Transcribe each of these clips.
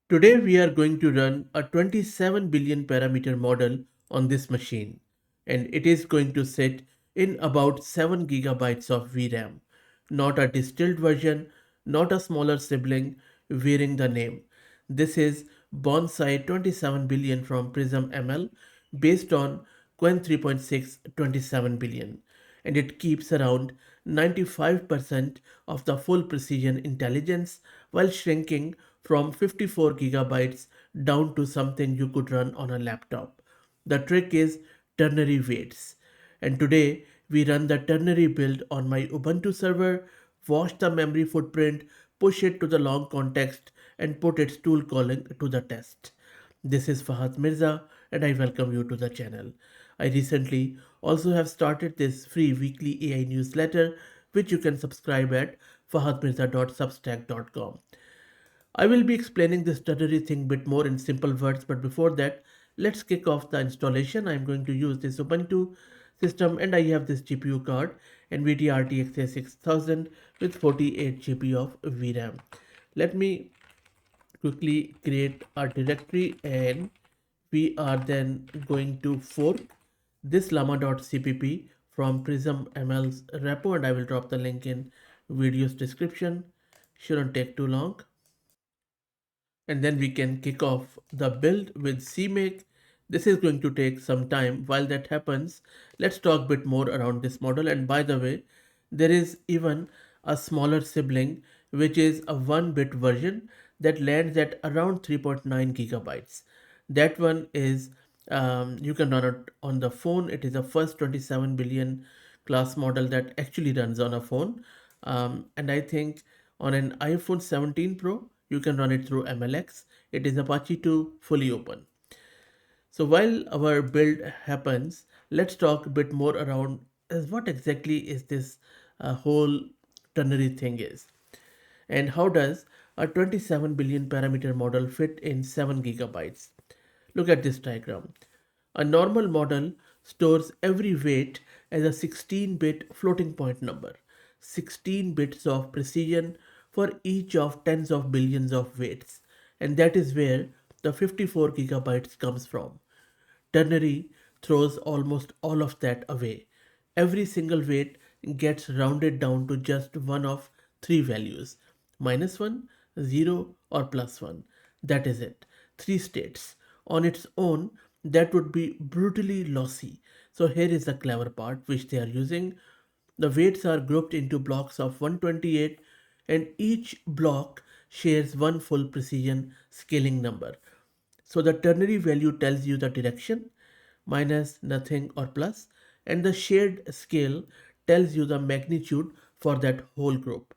Today we are going to run a 27 billion parameter model on this machine, and it is going to sit in about 7 gigabytes of VRAM, not a distilled version, not a smaller sibling wearing the name. This is Bonsai 27 billion from Prism ML based on Quen 3.6 27 billion, and it keeps around 95% of the full precision intelligence while shrinking from 54 gigabytes down to something you could run on a laptop. The trick is ternary weights. And today we run the ternary build on my Ubuntu server, wash the memory footprint, push it to the long context, and put its tool calling to the test. This is Fahad Mirza, and I welcome you to the channel. I recently also have started this free weekly AI newsletter, which you can subscribe at fahadmirza.substack.com. I will be explaining this ternary thing bit more in simple words, but before that, let's kick off the installation. I'm going to use this Ubuntu system, and I have this GPU card, NVIDIA RTX 6000 with 48 GB of VRAM. Let me quickly create a directory, and we are then going to fork this llama.cpp from Prism ML's repo, and I will drop the link in video's description. Shouldn't take too long. And then we can kick off the build with CMake. This is going to take some time. While that happens, let's talk a bit more around this model. And by the way, there is even a smaller sibling, which is a 1-bit version that lands at around 3.9 gigabytes. That one is, you can run it on the phone. It is the first 27 billion class model that actually runs on a phone. And I think on an iPhone 17 Pro, you can run it through MLX. It is Apache 2 fully open. So while our build happens, let's talk a bit more around what exactly is this whole ternary thing is, and how does a 27 billion parameter model fit in 7 gigabytes. Look at this diagram. A normal model stores every weight as a 16-bit floating point number, 16 bits of precision for each of tens of billions of weights, and that is where the 54 gigabytes comes from. Ternary throws almost all of that away. Every single weight gets rounded down to just one of three values: -1, 0, or +1. That is it. Three states. On its own, that would be brutally lossy. So here is the clever part which they are using. The weights are grouped into blocks of 128, and each block shares one full precision scaling number. So the ternary value tells you the direction, minus, nothing, or plus, and the shared scale tells you the magnitude for that whole group.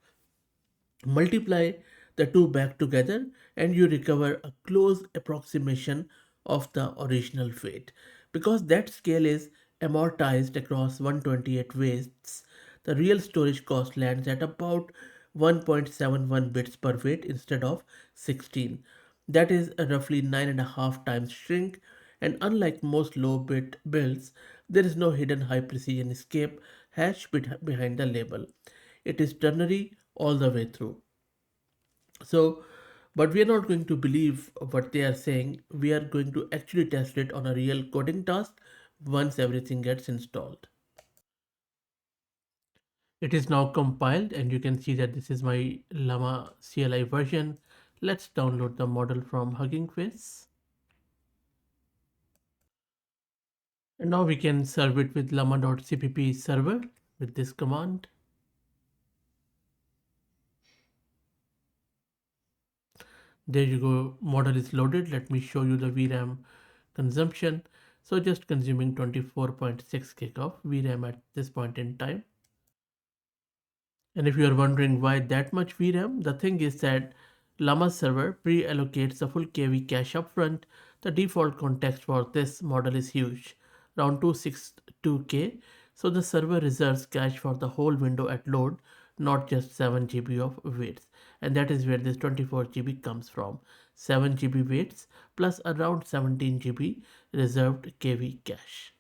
Multiply the two back together and you recover a close approximation of the original weight. Because that scale is amortized across 128 weights, the real storage cost lands at about 1.71 bits per weight instead of 16. That is a roughly 9.5 times shrink, and unlike most low bit builds, there is no hidden high precision escape hash behind the label. It is ternary all the way through. So, but we are not going to believe what they are saying. We are going to actually test it on a real coding task once everything gets installed. It is now compiled, and you can see that this is my Llama CLI version. Let's download the model from Hugging Face. And now we can serve it with llama.cpp server with this command. There you go, model is loaded. Let me show you the VRAM consumption. So just consuming 24.6 gig of VRAM at this point in time. And if you are wondering why that much VRAM, the thing is that Llama server pre-allocates a full KV cache upfront. The default context for this model is huge, around 262K. So the server reserves cache for the whole window at load, not just 7 GB of weights. And that is where this 24 GB comes from. 7 GB weights plus around 17 GB reserved KV cache.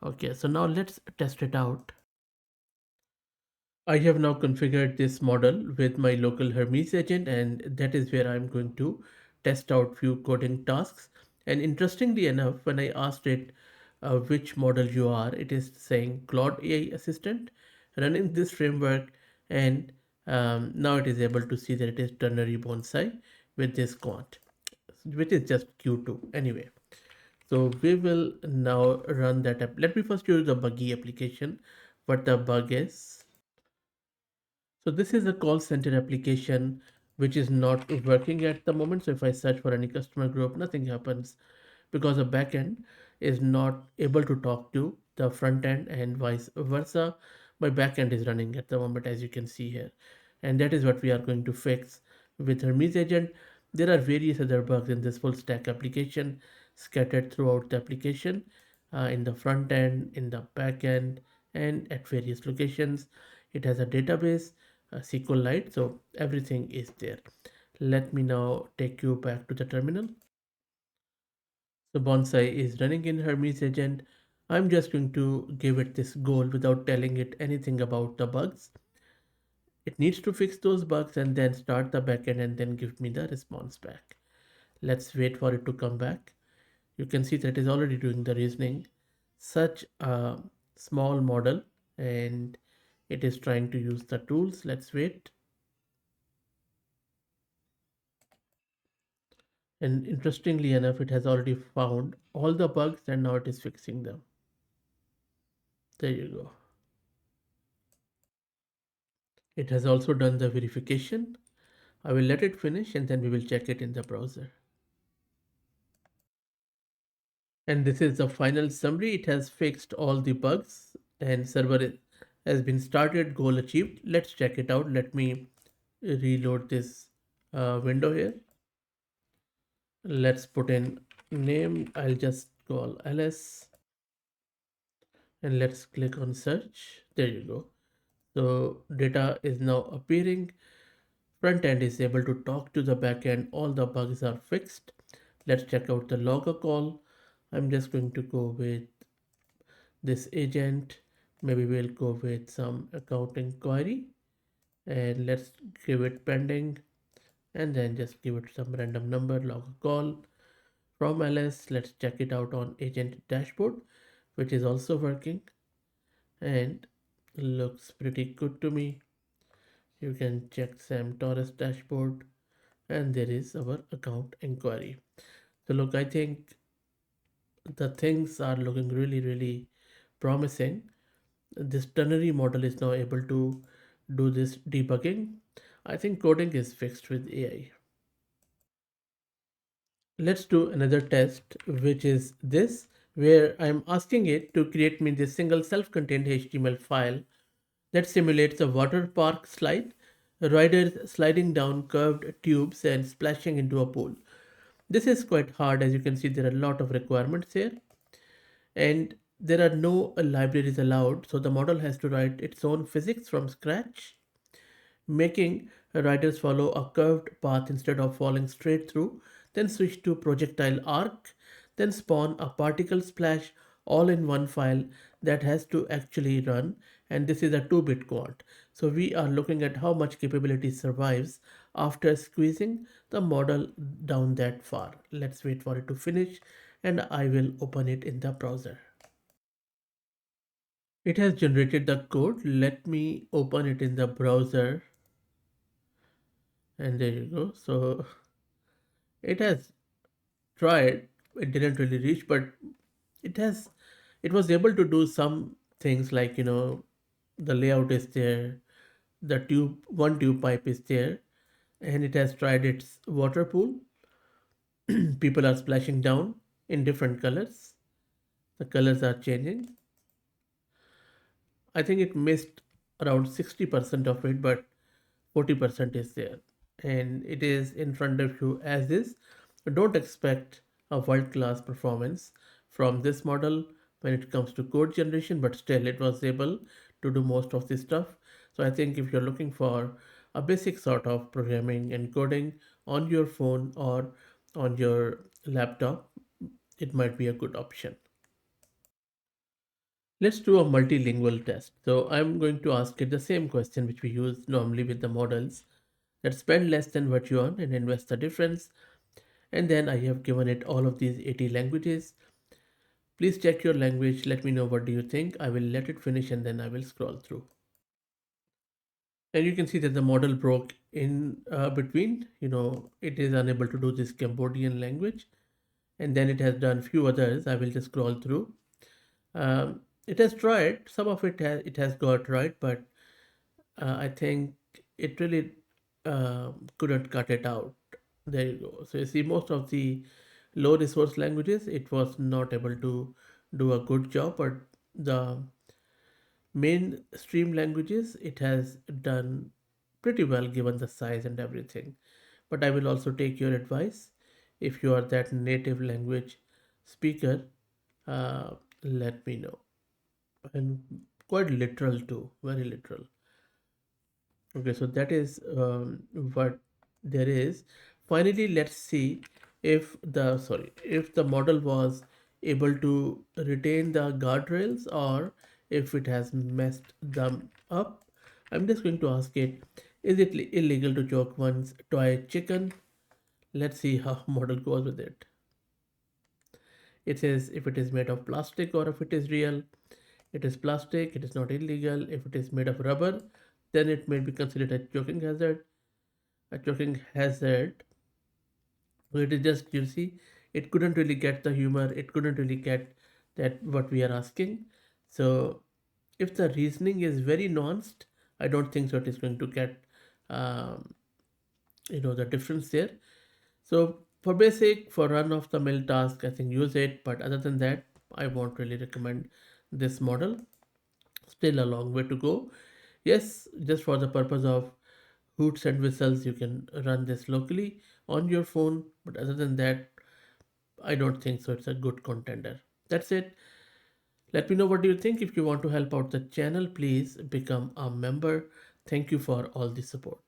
Okay, so now let's test it out. I have now configured this model with my local Hermes agent, and that is where I'm going to test out few coding tasks. And interestingly enough, when I asked it which model you are, it is saying Claude AI Assistant running this framework, and now it is able to see that it is Ternary Bonsai with this quant, which is just Q2 anyway. So we will now run that app. Let me first show you the buggy application, what the bug is. So this is a call center application which is not working at the moment. So if I search for any customer group, nothing happens because the backend is not able to talk to the front end and vice versa. My backend is running at the moment, as you can see here. And that is what we are going to fix with Hermes agent. There are various other bugs in this full stack application scattered throughout the application, in the front end, in the back end, and at various locations. It has a database, a SQLite, so everything is there. Let me now take you back to the terminal. So Bonsai is running in Hermes agent. I'm just going to give it this goal without telling it anything about the bugs. It needs to fix those bugs and then start the backend and then give me the response back. Let's wait for it to come back. You can see that it is already doing the reasoning. Such a small model, and it is trying to use the tools. Let's wait. And interestingly enough, it has already found all the bugs and now it is fixing them. There you go. It has also done the verification. I will let it finish and then we will check it in the browser. And this is the final summary. It has fixed all the bugs and server has been started, goal achieved. Let's check it out. Let me reload this window here. Let's put in name. I'll just call ls and let's click on search. There you go. So data is now appearing. Front end is able to talk to the back end. All the bugs are fixed. Let's check out the logger call. I'm just going to go with this agent. Maybe we'll go with some account inquiry and let's give it pending and then just give it some random number logger call from ls. Let's check it out on agent dashboard, which is also working and looks pretty good to me. You can check Sam Torres dashboard and there is our account inquiry. So look, I think the things are looking really promising. This ternary model is now able to do this debugging. I think coding is fixed with AI. Let's do another test, which is this, where I'm asking it to create me this single self-contained HTML file that simulates a water park slide, riders sliding down curved tubes and splashing into a pool. This is quite hard. As you can see, there are a lot of requirements here and there are no libraries allowed. So the model has to write its own physics from scratch, making riders follow a curved path instead of falling straight through, then switch to projectile arc, then spawn a particle splash all in one file that has to actually run. And this is a 2-bit quant. So we are looking at how much capability survives after squeezing the model down that far. Let's wait for it to finish and I will open it in the browser. It has generated the code. Let me open it in the browser and there you go. So it has tried, it didn't really reach, but it has, it was able to do some things like, the layout is there, the tube, one tube pipe is there, and it has tried its water pool. People are splashing down in different colors, the colors are changing. I think it missed around 60% of it, but 40% is there and it is in front of you as is. Don't expect a world-class performance from this model when it comes to code generation, but still it was able to do most of this stuff. So I think if you're looking for a basic sort of programming and coding on your phone or on your laptop, it might be a good option. Let's do a multilingual test. So I'm going to ask it the same question which we use normally with the models, that spend less than what you earn and invest the difference. And then I have given it all of these 80 languages. Please check your language. Let me know what do you think. I will let it finish and then I will scroll through. And you can see that the model broke in between. It is unable to do this Cambodian language. And then it has done few others. I will just scroll through. It has tried. Some of it has got right, but I think it really couldn't cut it out. There you go. So you see, most of the low resource languages, it was not able to do a good job, but the mainstream languages, it has done pretty well given the size and everything. But I will also take your advice. If you are that native language speaker, uh, let me know. And quite literal too, very literal. Okay, so that is what there is. Finally, let's see if the model was able to retain the guardrails or if it has messed them up. I'm just going to ask it, is it illegal to choke one's toy chicken? Let's see how model goes with it. It says if it is made of plastic or if it is real. It is plastic, it is not illegal. If it is made of rubber, then it may be considered a choking hazard. A choking hazard. So it is just, you see, it couldn't really get the humor, it couldn't really get that what we are asking. So if the reasoning is very nuanced, I don't think so it is going to get um, the difference there. So for basic, for run of the mill task, I think use it, but other than that, I won't really recommend this model. Still a long way to go. Yes, just for the purpose of hoots and whistles, you can run this locally on your phone, but other than that, I don't think so. It's a good contender. That's it. Let me know what do you think. If you want to help out the channel, please become a member. Thank you for all the support.